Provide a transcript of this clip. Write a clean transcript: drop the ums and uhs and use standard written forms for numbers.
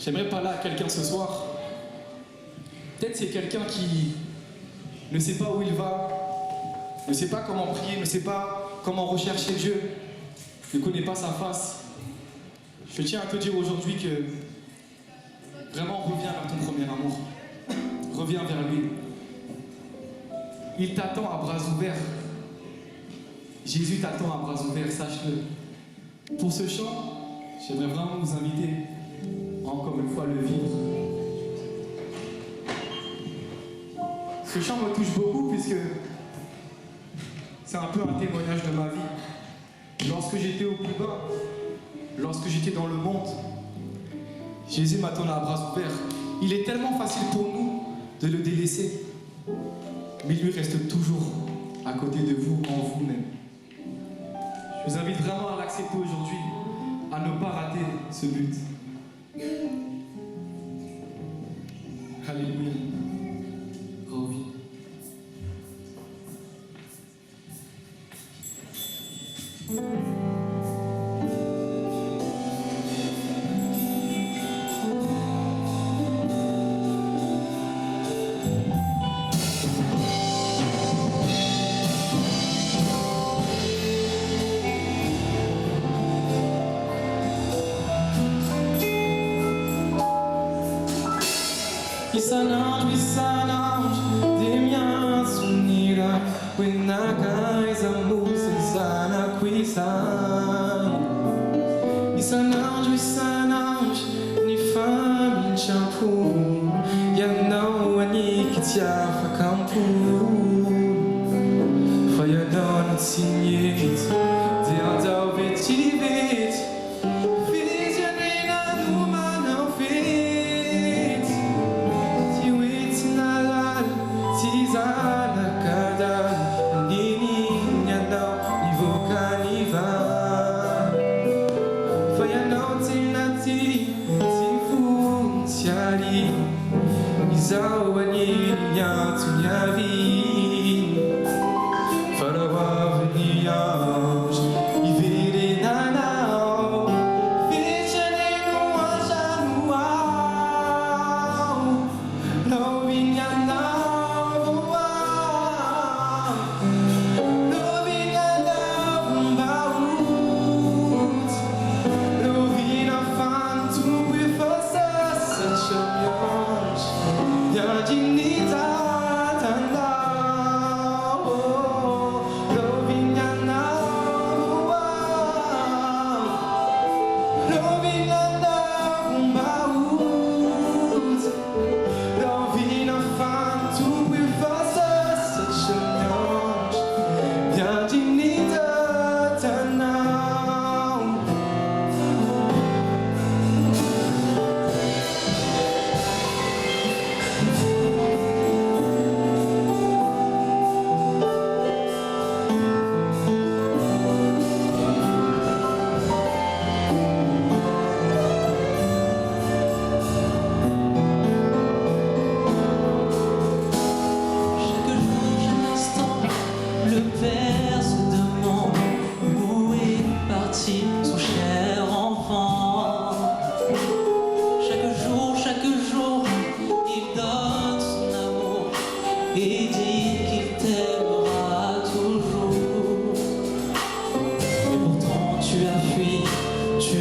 J'aimerais parler à quelqu'un ce soir. Peut-être c'est quelqu'un qui ne sait pas où il va, ne sait pas comment prier, ne sait pas comment rechercher Dieu, ne connaît pas sa face. Je tiens à te dire aujourd'hui que vraiment reviens vers ton premier amour. Reviens vers lui. Il t'attend à bras ouverts. Jésus t'attend à bras ouverts, sache-le. Pour ce chant, j'aimerais vraiment vous inviter à encore une fois le vivre. Ce chant me touche beaucoup puisque c'est un peu un témoignage de ma vie. Lorsque j'étais au plus bas, lorsque j'étais dans le monde, Jésus m'attendait à bras ouverts. Il est tellement facile pour nous de le délaisser, mais il lui reste toujours à côté de vous, en vous-même. Je vous invite vraiment à l'accepter aujourd'hui, à ne pas rater ce but. Alléluia. Reviens. Bisanange, de minha sunira, na casa musa na quizai. Bisanange, ni famille shampoo, ya não ani que te afa campo. Foi a dona de sinhete, de andar o vestido. Et dit qu'il t'aimera toujours. Et pourtant tu as fui, tu